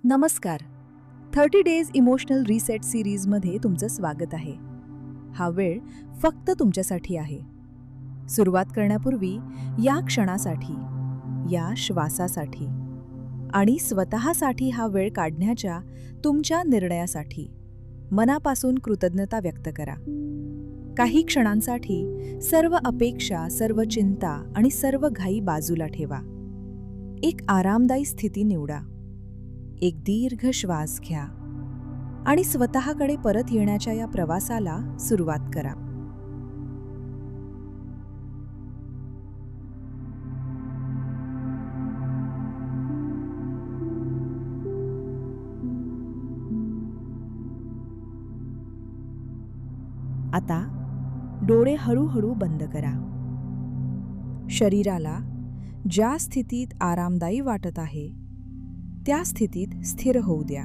नमस्कार. 30 days emotional reset सिरीजमध्ये तुमचं स्वागत आहे. हा वेळ फक्त तुमच्यासाठी आहे. सुरुवात करण्यापूर्वी या क्षणासाठी, या श्वासासाठी आणि स्वतःसाठी हा वेळ काढण्याच्या तुमच्या निर्णयासाठी मनापासून कृतज्ञता व्यक्त करा. काही क्षणांसाठी सर्व अपेक्षा, सर्व चिंता आणि सर्व घाई बाजूला ठेवा. एक आरामदायी स्थिती निवडा. एक दीर्घ श्वास घ्या आणि स्वतःकडे परत येण्याच्या या प्रवासाला सुरुवात करा. आता डोळे हळूहळू बंद करा. शरीराला ज्या स्थितीत आरामदायी वाटत आहे त्या स्थितीत स्थिर होऊ द्या.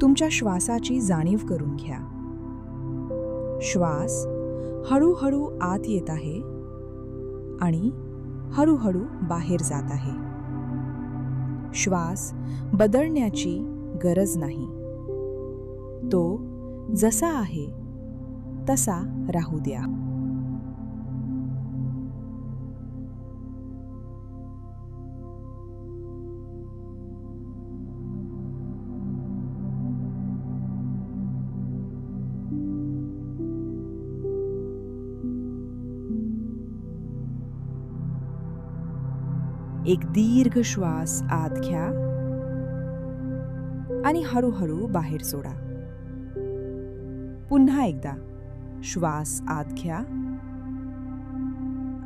तुमच्या श्वासाची जाणीव करून घ्या. श्वास हळूहळू आत येत आहे आणि हळूहळू बाहेर जात आहे. श्वास बदलण्याची गरज नाही. तो जसा आहे तसा राहू द्या. एक दीर्घ श्वास आत घ्या आणि हळूहळू बाहेर सोडा. पुन्हा एकदा श्वास आत घ्या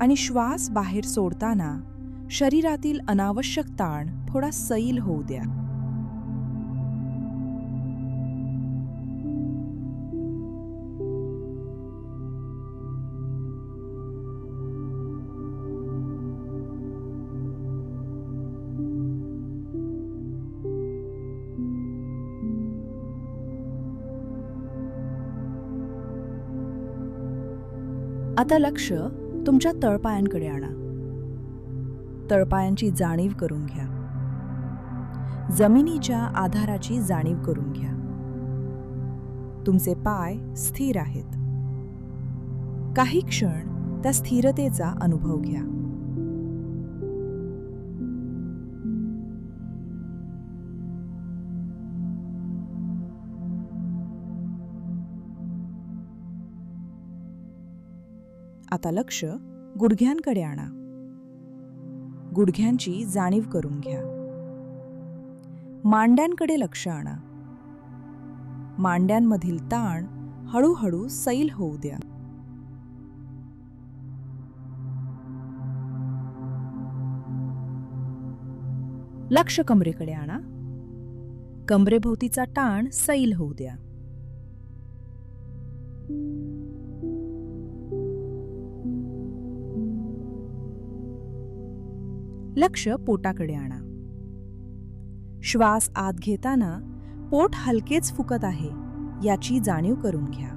आणि श्वास बाहेर सोडताना शरीरातील अनावश्यक ताण थोडा सैल होऊ द्या. आता लक्ष तुमच्या तळपायांकडे आणा. तळपायांची जाणीव करून घ्या. जमिनीच्या आधाराची जाणीव करून घ्या. तुमचे पाय स्थिर आहेत. काही क्षण त्या स्थिरतेचा अनुभव घ्या. आता लक्ष गुडघ्यांकडे आणा. गुडघ्यांची जाणीव करून घ्या. मांड्यांकडे लक्ष आणा. मांड्यांमधील ताण हळूहळू सैल होऊ द्या. लक्ष कमरेकडे आणा. कमरेभोवतीचा ताण सैल होऊ द्या. लक्ष पोटाकडे आणा. श्वास आत घेताना पोट हलकेच फुकत आहे याची जाणीव करून घ्या.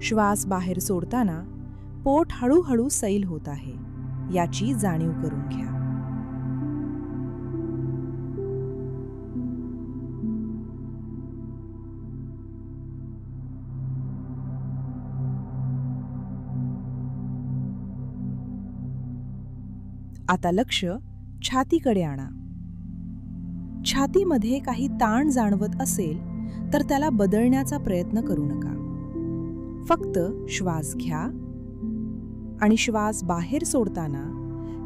श्वास बाहेर सोडताना पोट हळूहळू सैल होत आहे याची जाणीव करून घ्या. आता लक्ष छातीकडे आणा. छातीमध्ये काही ताण जाणवत असेल तर त्याला बदलण्याचा प्रयत्न करू नका. फक्त श्वास घ्या आणि श्वास बाहेर सोडताना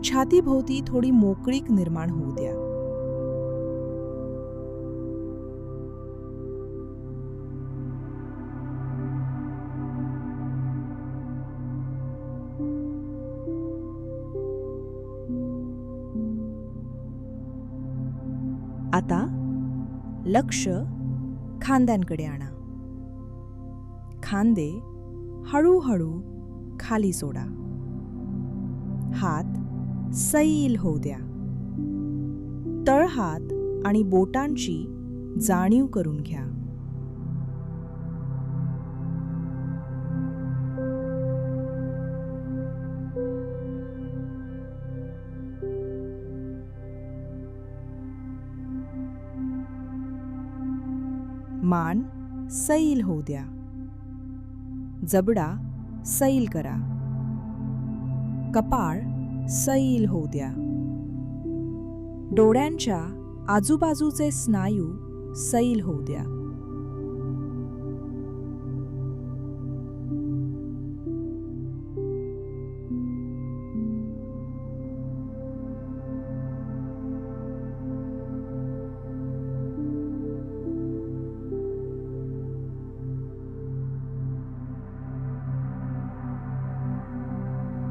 छातीभोवती थोडी मोकळीक निर्माण होऊ द्या. आता लक्ष खांद्यांकडे आणा. खांदे हळूहळू खाली सोडा. हात सैल होऊ द्या. तळहात आणि बोटांची जाणीव करून घ्या. मान सैल होऊ द्या. जबडा सैल करा. कपाळ सैल होऊ द्या. डोळ्यांच्या आजूबाजूचे स्नायू सैल होऊ द्या.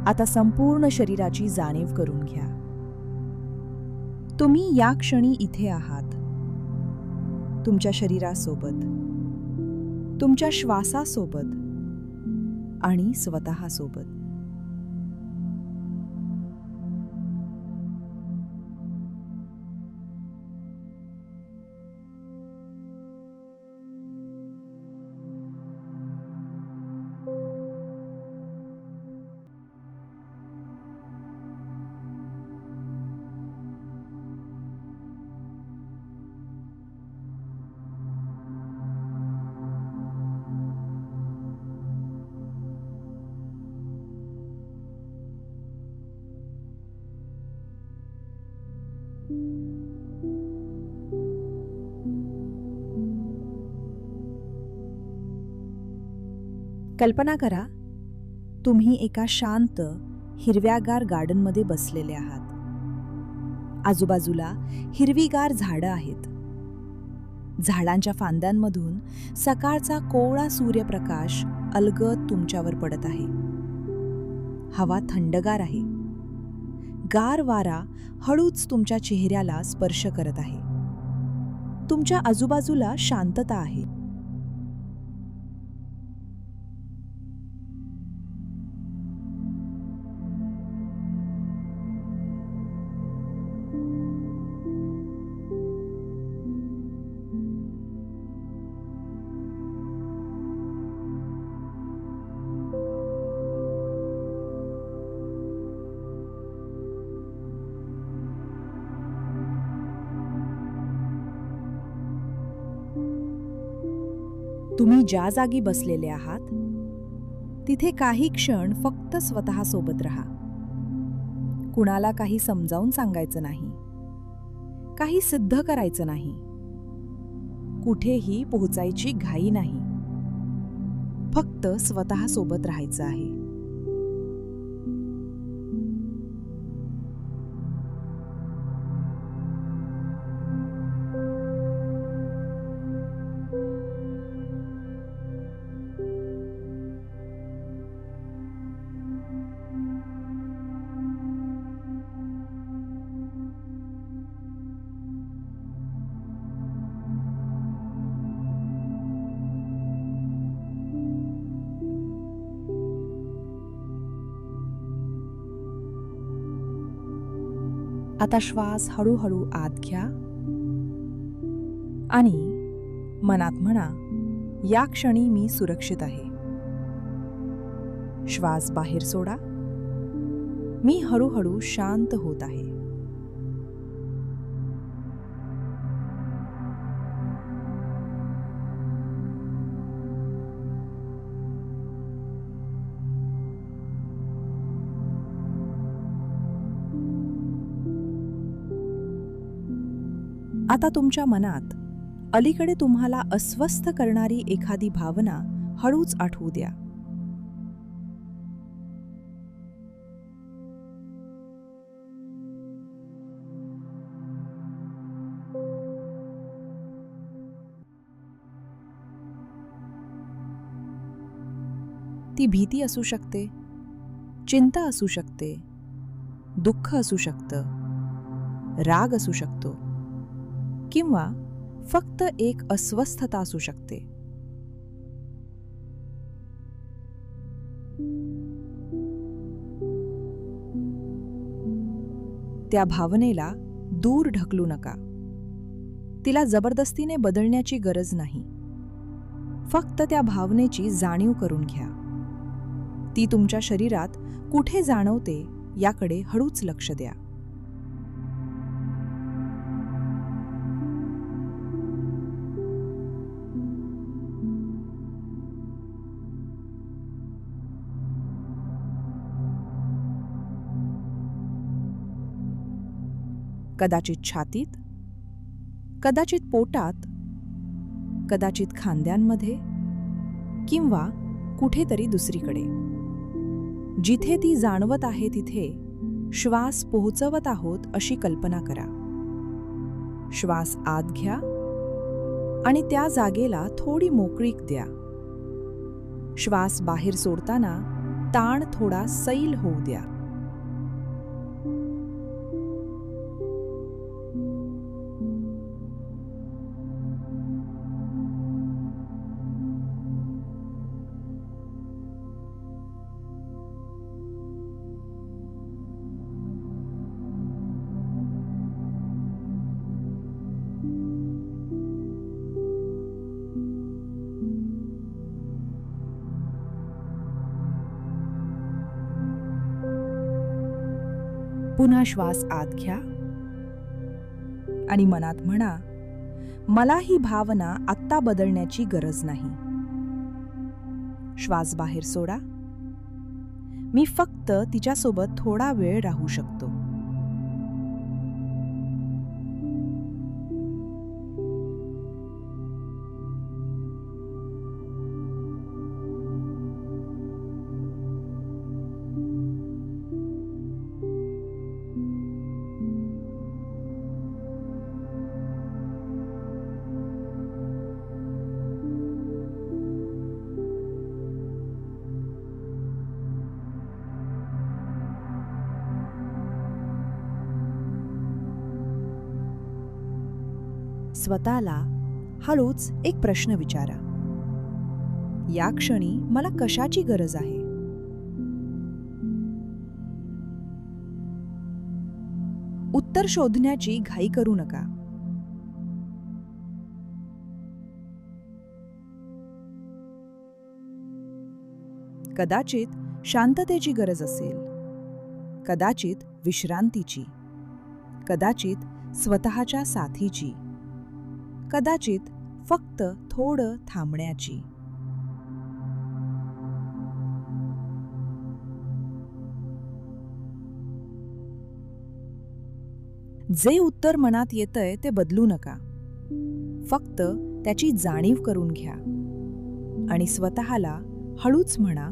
आता संपूर्ण शरीराची जाणीव करून घ्या. तुम्ही या क्षणी इथे आहात. तुमच्या शरीरासोबत, तुमच्या श्वासासोबत आणि स्वतःसोबत. कल्पना करा, तुम्ही एका शांत हिरव्यागार गार्डनमध्ये बसलेले आहात. आजूबाजूला हिरवीगार झाडं आहेत. झाडांच्या फांद्यांमधून सकाळचा कोवळा सूर्यप्रकाश अलगद तुमच्यावर पडत आहे. हवा थंडगार आहे. गार वारा हळूच तुमच्या चेहऱ्याला स्पर्श करत आहे. तुमच्या आजूबाजूला शांतता आहे. तुम्ही ज्या जागी बसलेले आहात तिथे काही क्षण फक्त स्वतःसोबत राहा. कुणाला काही समजावून सांगायचं नाही, काही सिद्ध करायचं नाही, कुठेही पोहोचायची घाई नाही. फक्त स्वतःसोबत राहायचं आहे. आता श्वास हळूहळू आत घ्या आणि मनात म्हणा, या क्षणी मी सुरक्षित आहे. श्वास बाहेर सोडा. मी हळूहळू शांत होत आहे. आता तुमच्या मनात अलीकडे तुम्हाला अस्वस्थ करणारी एखादी भावना हळूच आठवू द्या. ती भीती असू शकते, चिंता असू शकते, दुःख असू शकतं, राग असू शकतो किंवा फक्त एक अस्वस्थता असू शकते. त्या भावनेला दूर ढकलू नका. तिला जबरदस्तीने बदलण्याची गरज नाही. फक्त त्या भावनेची जाणीव करून घ्या. ती तुमच्या शरीरात कुठे जाणवते याकडे हळूच लक्ष द्या. कदाचित छातीत, कदाचित पोटात, कदाचित खांद्यांमध्ये किंवा कुठेतरी दुसरीकडे. जिथे ती जाणवत आहे तिथे श्वास पोहोचवत आहोत अशी कल्पना करा. श्वास आत घ्या आणि त्या जागेला थोडी मोकळीक द्या. श्वास बाहेर सोडताना ताण थोडा सैल होऊ द्या. पुन्हा श्वास आत घ्या आणि मनात म्हणा, मला ही भावना आत्ता बदलण्याची गरज नाही. श्वास बाहेर सोडा. मी फक्त तिच्यासोबत थोडा वेळ राहू शकतो. स्वतःला हळूच एक प्रश्न विचारा. या क्षणी मला कशाची गरज आहे? उत्तर शोधण्याची घाई करू नका. कदाचित शांततेची गरज असेल, कदाचित विश्रांतीची, कदाचित स्वतःच्या साथीची, कदाचित फक्त थोडं थांबण्याची. जे उत्तर मनात येतंय ते बदलू नका. फक्त त्याची जाणीव करून घ्या आणि स्वतःला हळूच म्हणा,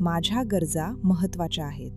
माझ्या गरजा महत्त्वाच्या आहेत.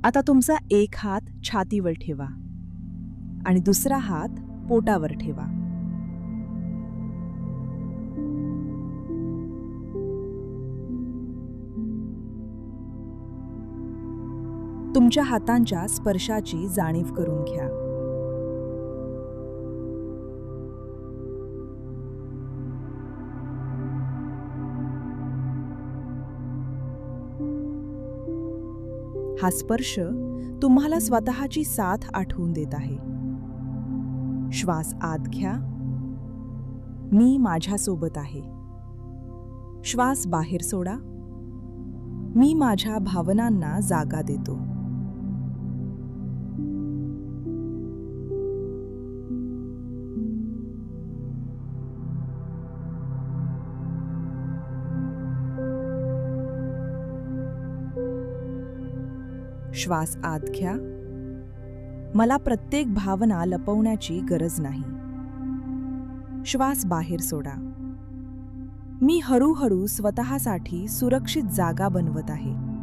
आता तुमचा एक हात छातीवर ठेवा आणि दुसरा हात पोटावर ठेवा. तुमच्या हातांच्या स्पर्शाची जाणीव करून घ्या. हा स्पर्श तुम्हाला स्वतःची साथ आठवून देत आहे. श्वास आत घ्या. मी माझ्यासोबत आहे. श्वास बाहेर सोडा. मी माझ्या भावनांना जागा देतो. श्वास आत घ्या. मला प्रत्येक भावना लपवण्याची गरज नाही. श्वास बाहेर सोडा. मी हळूहळू स्वतःसाठी सुरक्षित जागा बनवत आहे.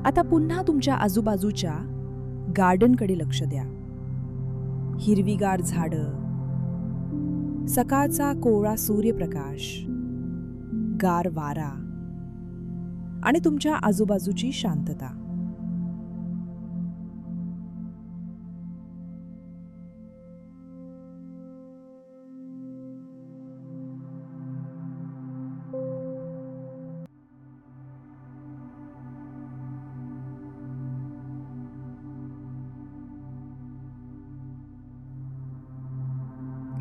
आता पुन्हा तुमच्या आजूबाजूच्या गार्डनकडे लक्ष द्या. हिरवीगार झाडं, सकाळचा कोवळा सूर्यप्रकाश, गार वारा आणि तुमच्या आजूबाजूची शांतता.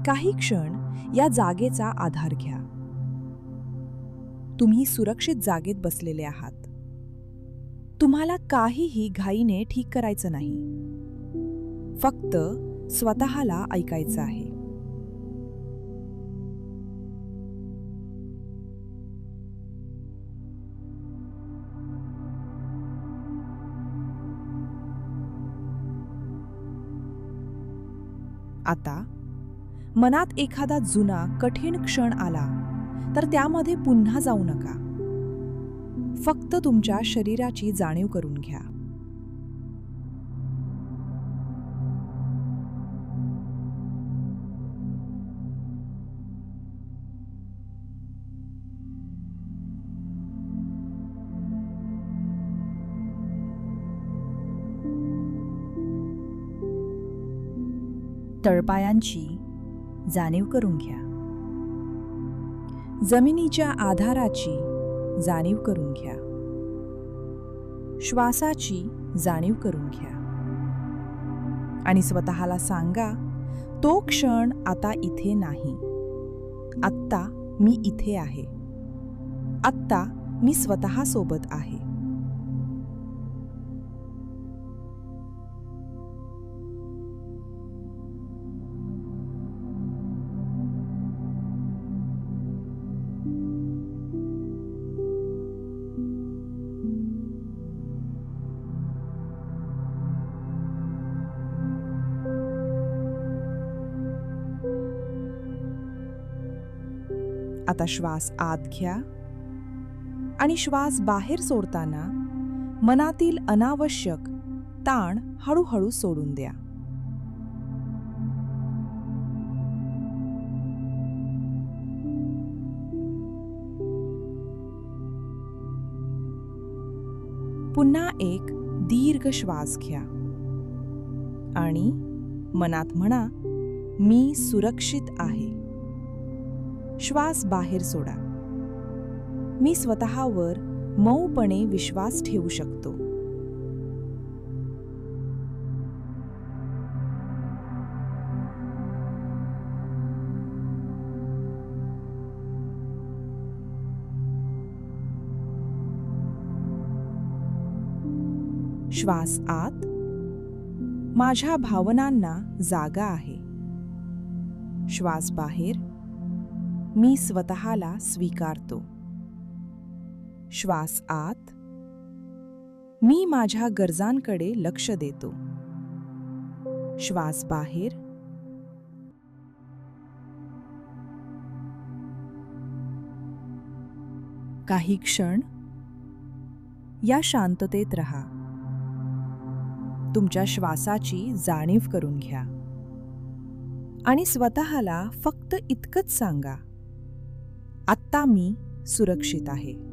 काही क्षण या जागेचा आधार घ्या. तुम्ही सुरक्षित जागेत बसलेले आहात. तुम्हाला काहीही घाईने ठीक करायचं नाही. फक्त स्वतःला ऐकायचं आहे. आता मनात एखादा जुना कठीण क्षण आला तर त्यामध्ये पुन्हा जाऊ नका. फक्त तुमच्या शरीराची जाणीव करून घ्या. तळपायांची जाणीव करून घ्या. जमिनीच्या आधाराची जाणीव करून घ्या. श्वासाची जाणीव करून घ्या. आणि स्वतःला सांगा, तो क्षण आता इथे नाही. आत्ता मी इथे आहे. आत्ता मी स्वतःसोबत आहे. आता श्वास आत घ्या आणि श्वास बाहेर सोडताना मनातील अनावश्यक ताण हळूहळू सोडून द्या. पुन्हा एक दीर्घ श्वास घ्या आणि मनात म्हणा, मी सुरक्षित आहे. श्वास बाहेर सोडा. मी स्वतःवर मऊपणे विश्वास ठेवू शकतो. श्वास आत. माझ्या भावनांना जागा आहे. श्वास बाहेर. मी स्वतःला स्वीकारतो. श्वास आत. मी माझ्या गरजांकडे लक्ष देतो. श्वास बाहेर. काही क्षण या शांततेत राहा. तुमच्या श्वासाची जाणीव करून घ्या आणि स्वतःला फक्त इतकंच सांगा, आत्ता मी सुरक्षित आहे.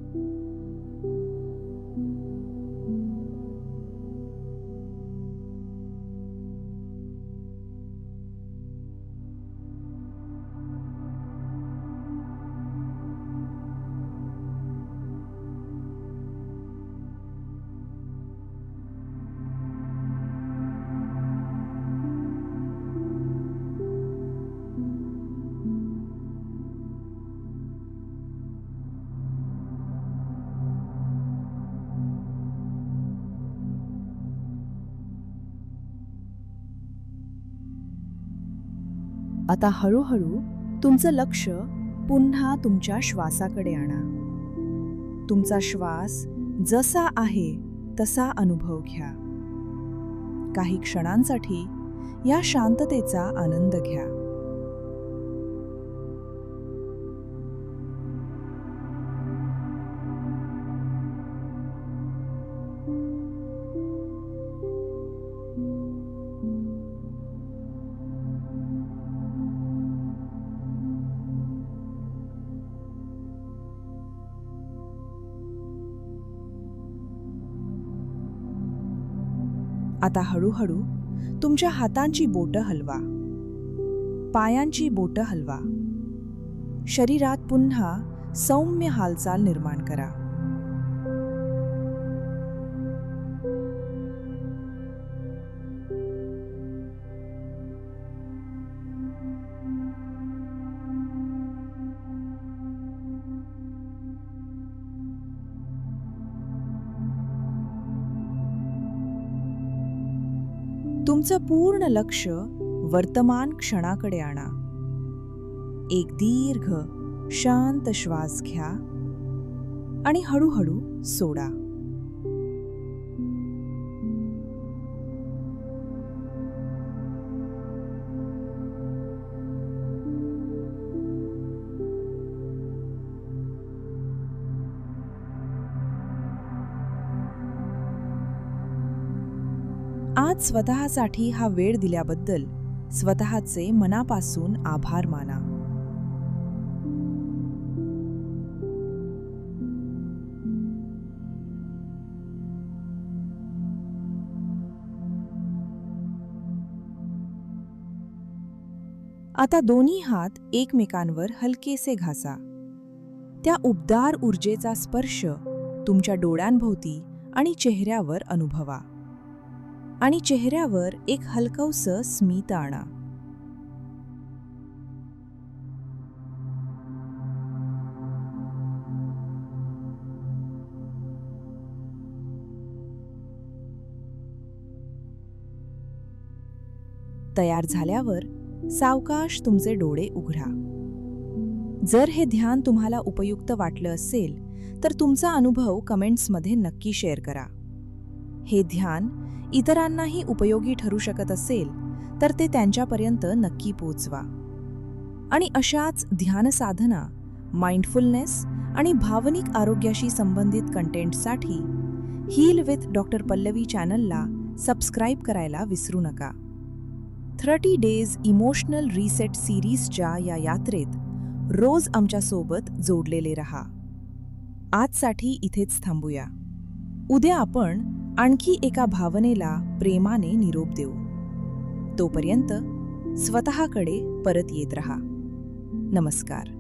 आता हळूहळू तुमचं लक्ष पुन्हा तुमच्या श्वासाकडे आणा. तुमचा श्वास जसा आहे तसा अनुभव घ्या. काही क्षणांसाठी या शांततेचा आनंद घ्या. आता हळूहळू तुमच्या हातांची बोटं हलवा, पायांची बोटं हलवा. शरीरात पुन्हा सौम्य हालचाल निर्माण करा. तुमचं पूर्ण लक्ष वर्तमान क्षणाकडे आणा. एक दीर्घ शांत श्वास घ्या आणि हळूहळू सोडा. आज स्वतःसाठी हा वेळ दिल्याबद्दल स्वतःचे मनापासून आभार माना. आता दोन्ही हात एकमेकांवर हलकेसे घासा. त्या उबदार ऊर्जेचा स्पर्श तुमच्या डोळ्यांभोवती आणि चेहऱ्यावर अनुभवा. आणि चेहऱ्यावर एक हलकंसं स्मित आणा. तयार झाल्यावर सावकाश तुमचे डोळे उघडा. जर हे ध्यान तुम्हाला उपयुक्त वाटलं असेल तर तुमचा अनुभव कमेंट्समध्ये नक्की शेअर करा. हे ध्यान इतरांनाही उपयोगी ठरू शकत असेल तर ते त्यांच्यापर्यंत नक्की पोचवा. आणि अशाच ध्यान साधना, माइंडफुलनेस आणि भावनिक आरोग्याशी संबंधित कंटेंटसाठी हील विथ डॉक्टर पल्लवी चॅनलला सबस्क्राईब करायला विसरू नका. 30 डेज इमोशनल रिसेट सिरीजच्या या यात्रेत रोज आमच्यासोबत जोडलेले रहा. आजसाठी इथेच थांबूया. उद्या आपण आणखी एका भावनेला प्रेमाने निरोप देऊ. तोपर्यंत स्वतःकडे परत येत रहा. नमस्कार.